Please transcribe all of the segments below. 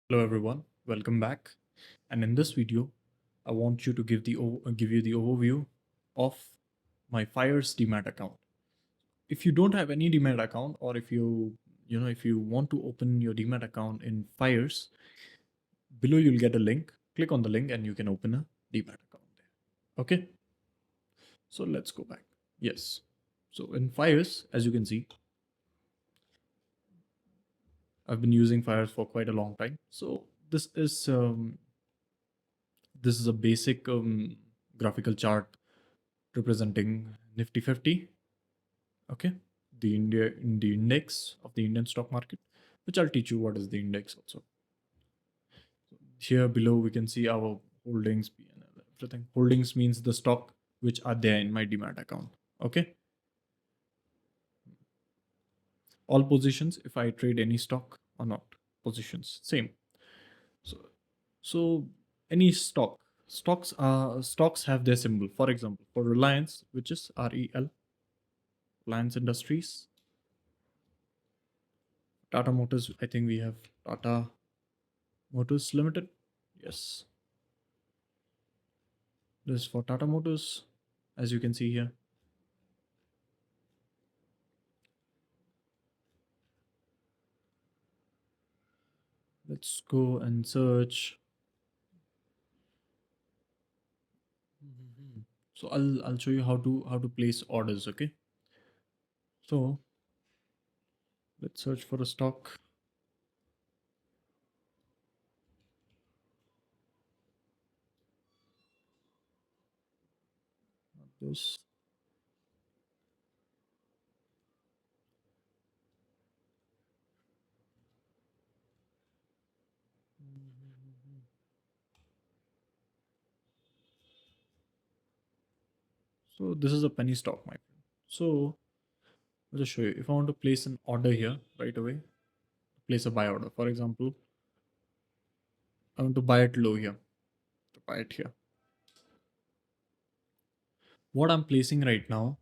Hello everyone, welcome back. And in this video, I want you to give you the overview of my Fire's Demat account. If you don't have any Demat account, or if you want to open your Demat account in Fire's, below you'll get a link. Click on the link and you can open a Demat account there. Okay, so let's go back. Yes, so in Fire's, as you can see, I've been using Fires for quite a long time. So this is a basic graphical chart representing Nifty 50, okay, the index of the Indian stock market, which I'll teach you what is the index also. Here below we can see our holdings, PNL, everything. Holdings means the stock which are there in my Demat account, okay. All positions if I trade any stock or not. Positions same. So so any stocks have their symbol. For example, for Reliance, which is REL, Reliance Industries. Tata Motors, I think we have Tata Motors Limited. Yes, this is for Tata Motors, as you can see here. Let's go and search. So I'll show you how to place orders. Okay. So let's search for a stock. Not this. So this is a penny stock, my friend. So I'll just show you. If I want to place an order here right away, place a buy order. For example, I want to buy it low here. To buy it here. What I'm placing right now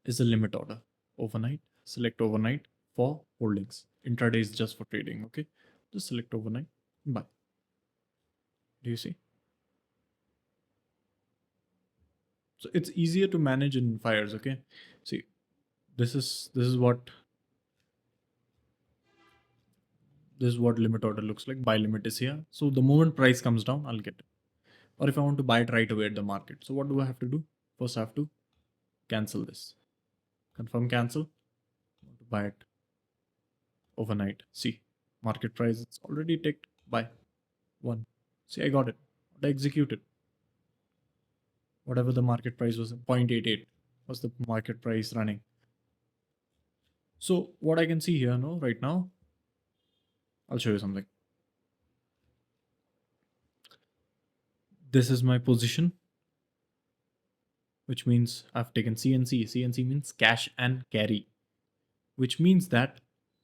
is a limit order. Overnight. Select overnight for holdings. Intraday is just for trading. Okay. Just select overnight. Buy. Do you see? So it's easier to manage in Fires. Okay. See, this is what limit order looks like. Buy limit is here. So the moment price comes down, I'll get it. Or if I want to buy it right away at the market. So what do I have to do? First I have to cancel this. Confirm cancel. I want to buy it overnight. See, market price, it's already ticked. Buy. One. See, I got it. I executed. Whatever the market price was, 0.88 was the market price running. So what I can see here, no, right now, I'll show you something. This is my position, which means I've taken CNC. CNC means cash and carry, which means that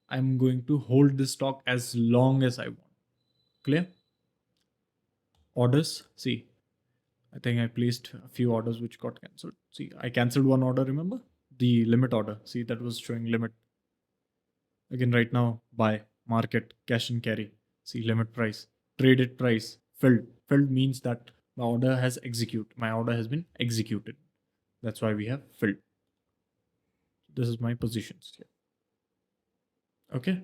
I'm going to hold this stock as long as I want. Clear? Orders. See, I think I placed a few orders which got cancelled. See, I cancelled one order, remember? The limit order. See, that was showing limit. Again, right now, buy, market, cash and carry. See, limit price, traded price, filled. Filled means that my order has been executed. That's why we have filled. This is my positions here. Okay.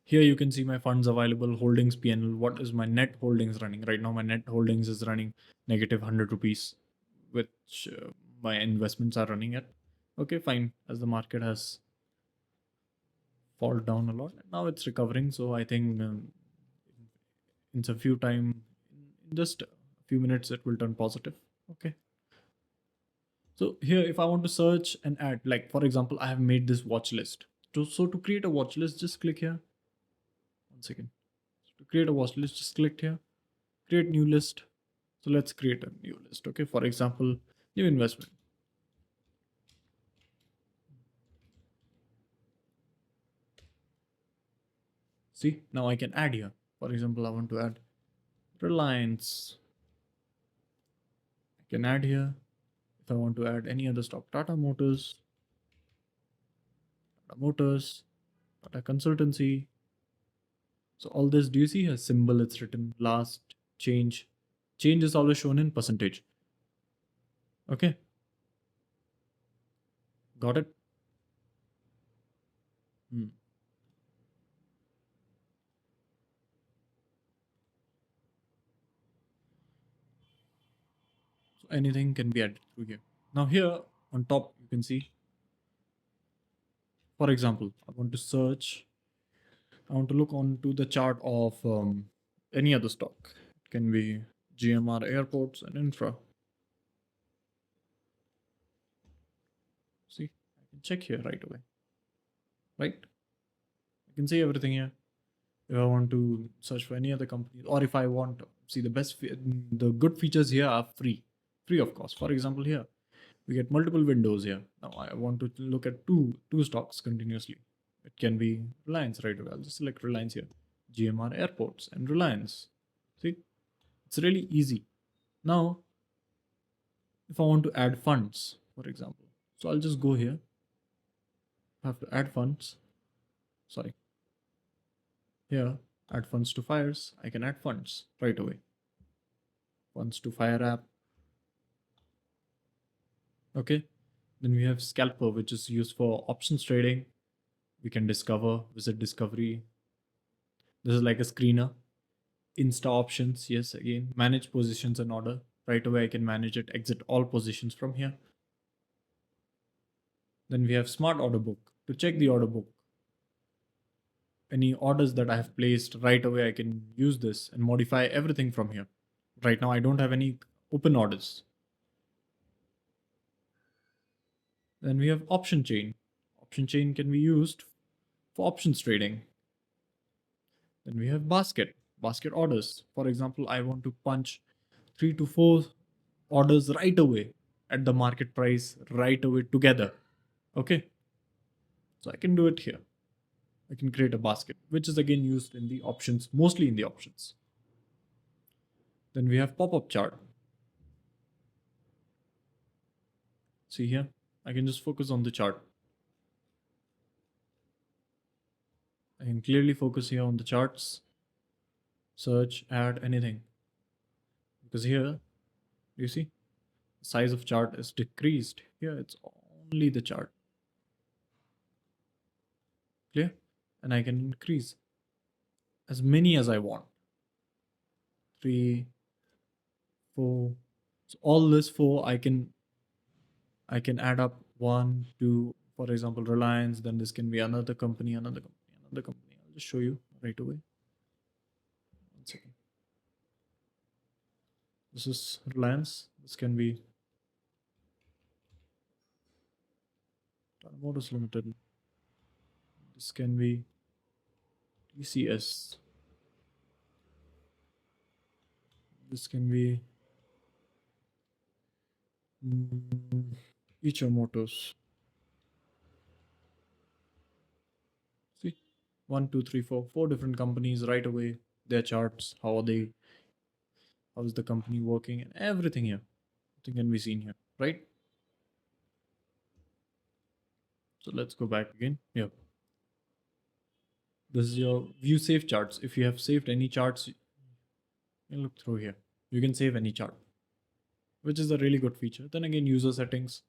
Here you can see my funds available, holdings, PNL. What is my net holdings running? Right now, my net holdings is running negative 100 rupees, which my investments are running at. Okay, fine. As the market has fallen down a lot, now it's recovering. So I think in a few time, in just a few minutes, it will turn positive. Okay. So here, if I want to search and add, like for example, I have made this watch list. So to create a watch list, just click here. One second. To create a watch list, just click here. Create new list. So let's create a new list. Okay. For example, new investment. See, now I can add here. For example, I want to add Reliance. I can add here. If I want to add any other stock, Tata Motors, Tata Consultancy, So all this, do you see a symbol? It's written last change. Change is always shown in percentage. Okay, got it? Hmm. So anything can be added through here. Now here on top, you can see, for example, I want to search, I want to look onto the chart of any other stock. It can be GMR Airports and Infra. See, I can check here right away, right? I can see everything here. If I want to search for any other company, or if I want to see the the good features here are free of cost. For example, here we get multiple windows here. Now I want to look at two stocks continuously. It can be Reliance right away. I'll just select Reliance here, GMR Airports and Reliance. See, it's really easy. Now, if I want to add funds, for example, so I'll just go here. I have to add funds. Sorry, here add funds to fires. I can add funds right away. Funds to fire app. Okay. Then we have Scalper, which is used for options trading. We can discover, visit discovery. This is like a screener. Insta options, yes, again, manage positions and order. Right away, I can manage it, exit all positions from here. Then we have smart order book to check the order book. Any orders that I have placed right away, I can use this and modify everything from here. Right now, I don't have any open orders. Then we have option chain. Option chain can be used for options trading. Then we have basket orders. For example, I want to punch 3 to 4 orders right away at the market price right away together. Okay, so I can do it here. I can create a basket, which is again used in the options, mostly in the options. Then we have pop-up chart. See here, I can just focus on the chart. I can clearly focus here on the charts, search, add anything. Because here, you see, the size of chart is decreased. Here, it's only the chart. Clear? And I can increase as many as I want. 3, 4. So all this 4, I can add up 1, 2, for example, Reliance. Then this can be another company, another company, another company. I'll just show you right away. 1 second. This is Reliance. This can be Tata Motors Limited. This can be TCS. This can be Icha Motors. See, 1, 2, 3, 4, 4 different companies right away. Their charts, how are they? How is the company working? And everything here. Everything can be seen here, right? So let's go back again. Yeah. This is your view save charts. If you have saved any charts, you can look through here. You can save any chart, which is a really good feature. Then again, user settings,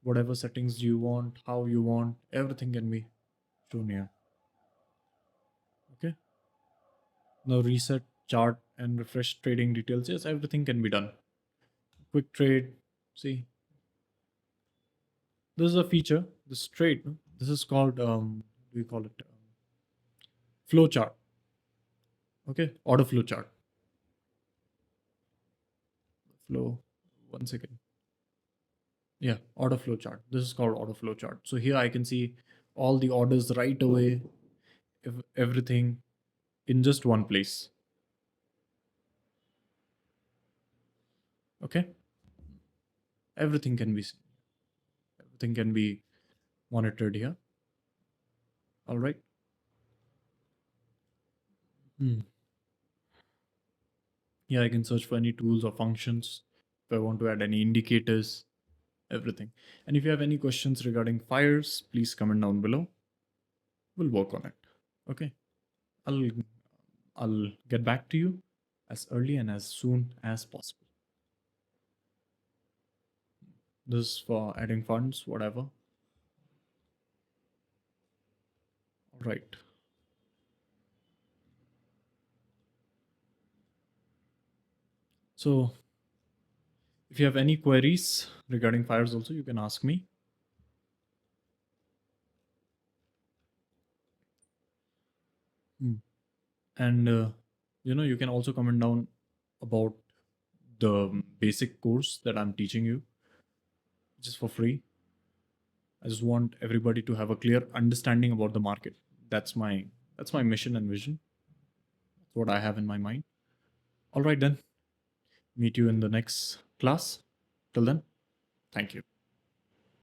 whatever settings you want, how you want, everything can be shown here. Okay. Now reset chart and refresh trading details. Yes, everything can be done. Quick trade. See, this is a feature. This trade. No? This is called we call it flow chart. Okay, order flow chart. Flow. 1 second. Yeah, order flow chart. This is called order flow chart. So here I can see all the orders right away, if everything in just one place. Okay, everything can be everything can be monitored here. All right. Hmm. Here I can search for any tools or functions. If I want to add any indicators, everything. And if you have any questions regarding fires, please comment down below. We'll work on it. Okay. I'll I'll get back to you as early and as soon as possible. This is for adding funds, whatever. All right. So if you have any queries regarding fires also, you can ask me. Hmm. And you can also comment down about the basic course that I'm teaching you, just for free. I just want everybody to have a clear understanding about the market. That's my mission and vision. That's what I have in my mind. All right then. Meet you in the next class. Till then, thank you.